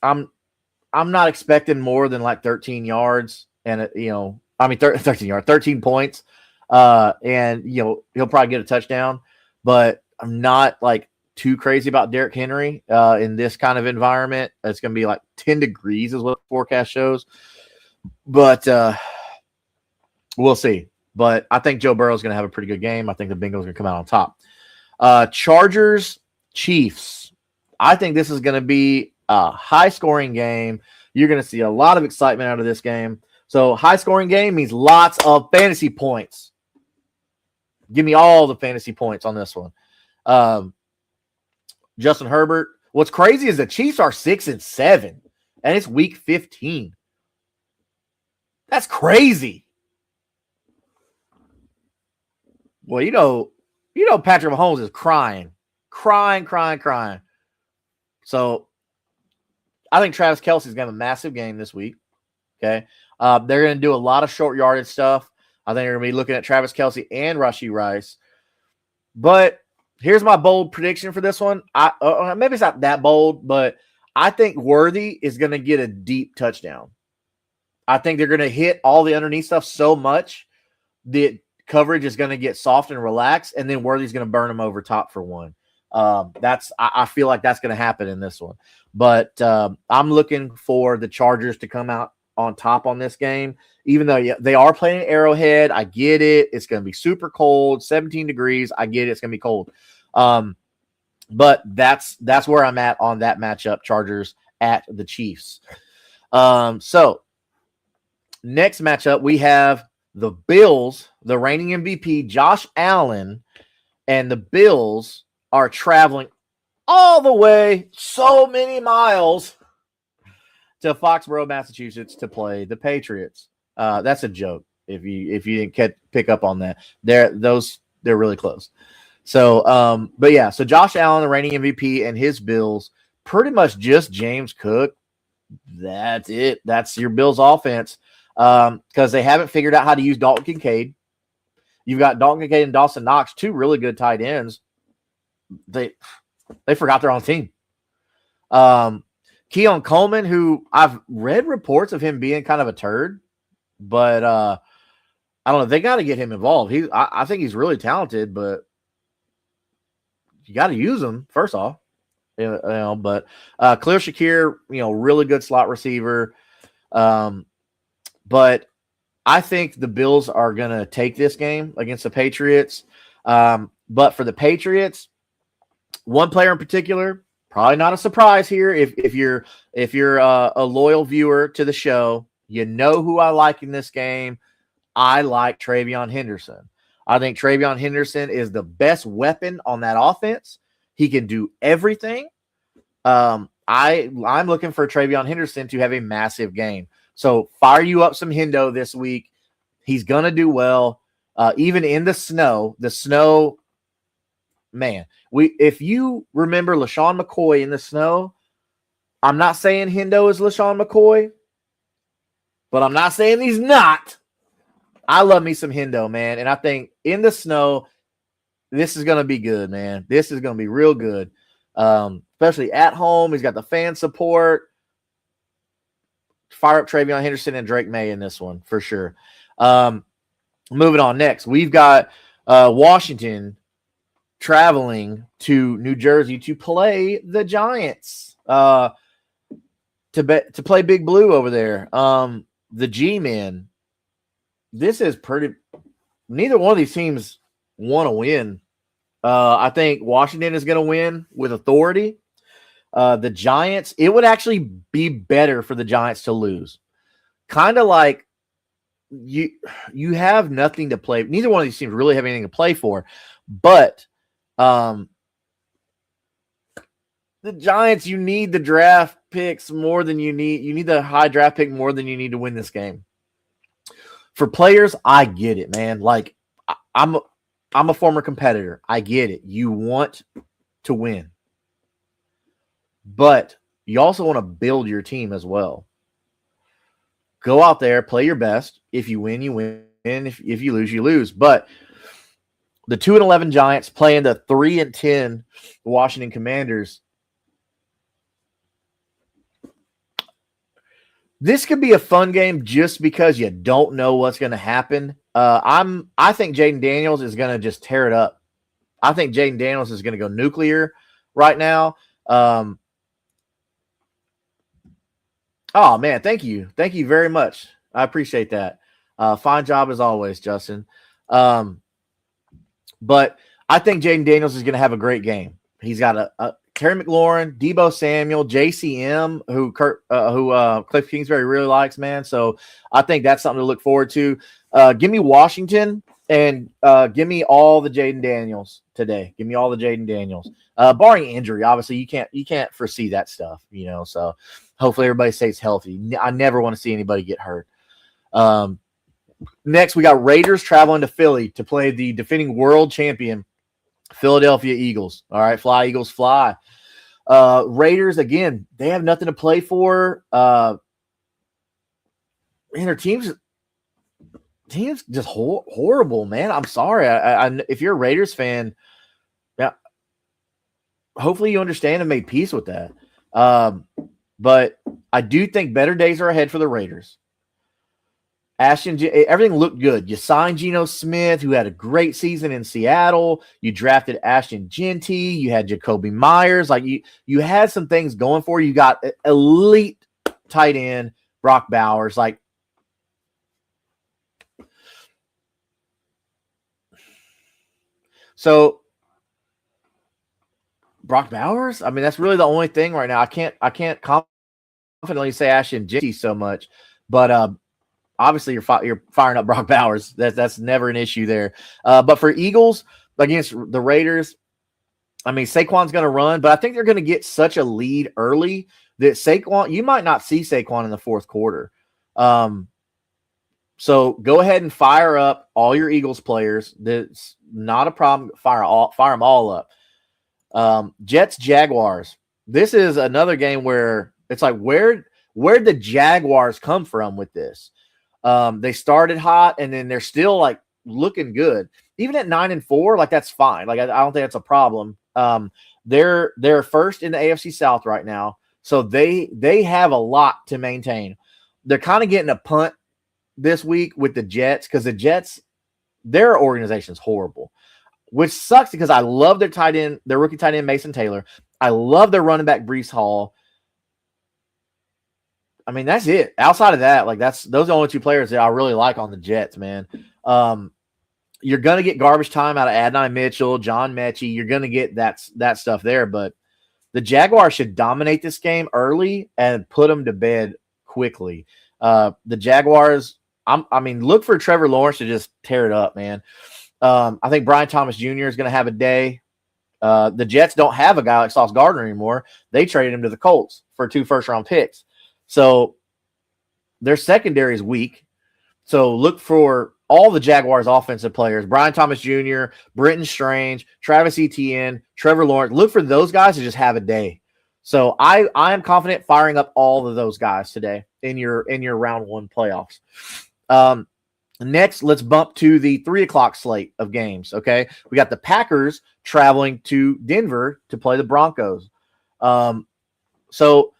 I'm not expecting more than like 13 yards and 13 yards, 13 points. And he'll probably get a touchdown, but I'm not like too crazy about Derrick Henry in this kind of environment. It's going to be like 10 degrees is what the forecast shows. But we'll see. But I think Joe Burrow is going to have a pretty good game. I think the Bengals are going to come out on top. Chargers Chiefs. I think this is going to be a high-scoring game. You're going to see a lot of excitement out of this game. So high-scoring game means lots of fantasy points. Give me all the fantasy points on this one. Justin Herbert. What's crazy is the Chiefs are 6-7, and it's week 15. That's crazy. Well, you know, Patrick Mahomes is crying. So I think Travis Kelce's going to have a massive game this week. Okay. They're going to do a lot of short yardage stuff. I think they're going to be looking at Travis Kelce and Rashee Rice. But here's my bold prediction for this one. Maybe it's not that bold, but I think Worthy is going to get a deep touchdown. I think they're going to hit all the underneath stuff so much that coverage is going to get soft and relaxed, and then Worthy's going to burn them over top for one. I feel like that's going to happen in this one. But I'm looking for the Chargers to come out on top on this game, even though they are playing Arrowhead. I get it. It's going to be super cold, 17 degrees. I get it. It's going to be cold. But that's where I'm at on that matchup, Chargers at the Chiefs. So next matchup, we have the Bills, the reigning MVP, Josh Allen, and the Bills are traveling all the way so many miles to Foxborough, Massachusetts to play the Patriots. That's a joke if you didn't pick up on that. They're really close. So, but yeah, so Josh Allen, the reigning MVP, and his Bills, pretty much just James Cook. That's it. That's your Bills offense. Because they haven't figured out how to use Dalton Kincaid. You've got Dalton Kincaid and Dawson Knox, two really good tight ends. They forgot their own team. Keon Coleman, who I've read reports of him being kind of a turd, but I don't know. They got to get him involved. I think he's really talented, but you got to use him first off. But Khalil Shakir, really good slot receiver. But I think the Bills are going to take this game against the Patriots. But for the Patriots, one player in particular, probably not a surprise here. If you're a loyal viewer to the show, you know who I like in this game. I like TreVeyon Henderson. I think TreVeyon Henderson is the best weapon on that offense. He can do everything. I'm looking for TreVeyon Henderson to have a massive game. So fire you up some Hendo this week. He's going to do well. Even in the snow, man, if you remember LaShawn McCoy in the snow, I'm not saying Hendo is LaShawn McCoy, but I'm not saying he's not. I love me some Hendo, man. And I think in the snow, this is going to be good, man. This is going to be real good. Especially at home. He's got the fan support. Fire up TreVeyon Henderson and Drake May in this one for sure. Moving on next, we've got Washington traveling to New Jersey to play the Giants. To play Big Blue over there. The G-Men. This is pretty. Neither one of these teams want to win. I think Washington is going to win with authority. The Giants, it would actually be better for the Giants to lose. Kind of like you have nothing to play. Neither one of these teams really have anything to play for. But the Giants, you need the draft picks more than you need. You need the high draft pick more than you need to win this game. For players, I get it, man. Like I'm a former competitor. I get it. You want to win. But you also want to build your team as well. Go out there, play your best. If you win, you win. If you lose, you lose. But the 2-11 Giants playing the 3-10 Washington Commanders. This could be a fun game just because you don't know what's going to happen. I think Jaden Daniels is going to just tear it up. I think Jaden Daniels is going to go nuclear right now. Oh, man, thank you. Thank you very much. I appreciate that. Fine job as always, Justin. But I think Jaden Daniels is going to have a great game. He's got a Terry McLaurin, Debo Samuel, JCM, who Cliff Kingsbury really likes, man. So I think that's something to look forward to. Give me Washington and give me all the Jaden Daniels today. Give me all the Jaden Daniels. Barring injury, obviously you can't foresee that stuff, So hopefully everybody stays healthy. I never want to see anybody get hurt. Next, we got Raiders traveling to Philly to play the defending world champion Philadelphia Eagles. All right, fly, Eagles, fly. Raiders, again, they have nothing to play for. Man, their team's just horrible, man. I'm sorry. If you're a Raiders fan, yeah, hopefully you understand and made peace with that. But I do think better days are ahead for the Raiders. Everything looked good. You signed Geno Smith, who had a great season in Seattle. You drafted Ashton Genty. You had Jacoby Myers. Like you had some things going for you. You got elite tight end Brock Bowers. Like, so Brock Bowers. I mean, that's really the only thing right now. I can't confidently say Ashton Genty so much, but obviously, you're firing up Brock Bowers. That's never an issue there. But for Eagles against the Raiders, I mean, Saquon's going to run, but I think they're going to get such a lead early that you might not see Saquon in the fourth quarter. So go ahead and fire up all your Eagles players. That's not a problem. Fire them all up. Jets, Jaguars. This is another game where it's like, where'd the Jaguars come from with this? They started hot and then they're still like looking good. Even at 9-4, like that's fine. Like I don't think that's a problem. They're first in the AFC South right now, so they have a lot to maintain. They're kind of getting a punt this week with the Jets because the Jets, their organization's horrible, which sucks because I love their tight end, their rookie tight end Mason Taylor. I love their running back Breece Hall. I mean, that's it. Outside of that, like those are the only two players that I really like on the Jets, man. You're gonna get garbage time out of Adonai Mitchell, John Mechie. You're gonna get that stuff there, but the Jaguars should dominate this game early and put them to bed quickly. The Jaguars, look for Trevor Lawrence to just tear it up, man. I think Brian Thomas Jr. is gonna have a day. The Jets don't have a guy like Sauce Gardner anymore. They traded him to the Colts for 2 first-round picks. So their secondary is weak. So look for all the Jaguars offensive players, Brian Thomas Jr., Brenton Strange, Travis Etienne, Trevor Lawrence. Look for those guys to just have a day. So I am confident firing up all of those guys today in your round 1 playoffs. Next, let's bump to the 3:00 slate of games. Okay. We got the Packers traveling to Denver to play the Broncos. So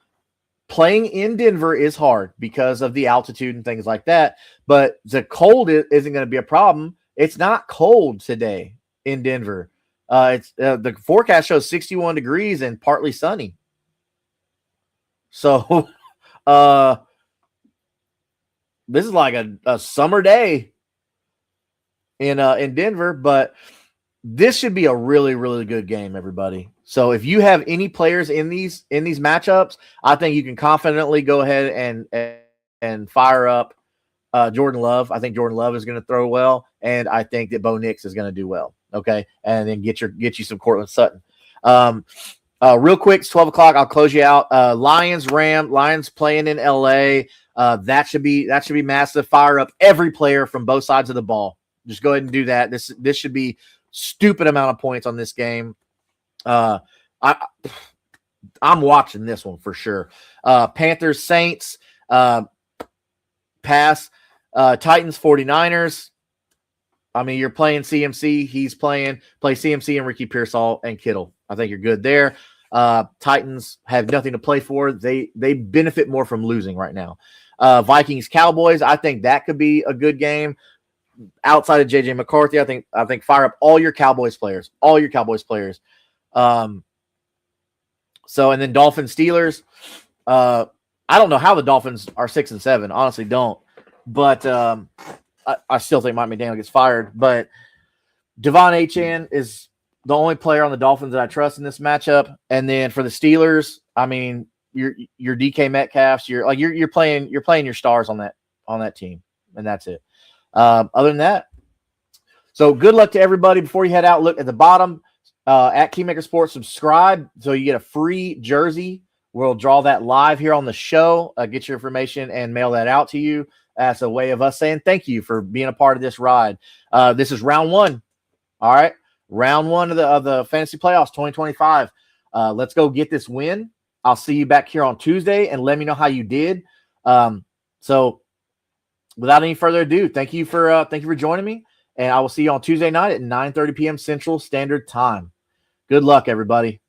playing in Denver is hard because of the altitude and things like that, but the cold isn't going to be a problem. It's not cold today in Denver. It's the forecast shows 61 degrees and partly sunny. So this is like a summer day in Denver, but this should be a really, really good game, everybody. So if you have any players in these matchups, I think you can confidently go ahead and fire up Jordan Love. I think Jordan Love is going to throw well, and I think that Bo Nix is going to do well. Okay, and then get you some Cortland Sutton. Real quick, it's 12 o'clock. I'll close you out. Lions playing in LA. That should be massive. Fire up every player from both sides of the ball. Just go ahead and do that. This should be stupid amount of points on this game. I'm watching this one for sure. Panthers, Saints, pass. Titans, 49ers. I mean, you're playing CMC. He's play CMC and Ricky Pearsall and Kittle. I think you're good there. Titans have nothing to play for. They benefit more from losing right now. Vikings, Cowboys. I think that could be a good game. Outside of JJ McCarthy, I think fire up all your Cowboys players. And then Dolphins, Steelers. I don't know how the Dolphins are 6-7. Honestly, don't. But I still think Mike McDaniel gets fired. But Devon Achane is the only player on the Dolphins that I trust in this matchup. And then for the Steelers, I mean, your DK Metcalfs, you're playing your stars on that team, and that's it. Other than that, so good luck to everybody. Before you head out, look at the bottom at Keymaker Sports. Subscribe so you get a free jersey. We'll draw that live here on the show. Get your information and mail that out to you as a way of us saying thank you for being a part of this ride. This is round one. All right, round one of the fantasy playoffs 2025. Let's go get this win. I'll see you back here on Tuesday and let me know how you did. So without any further ado, thank you for joining me, and I will see you on Tuesday night at 9:30 p.m. Central Standard Time. Good luck, everybody.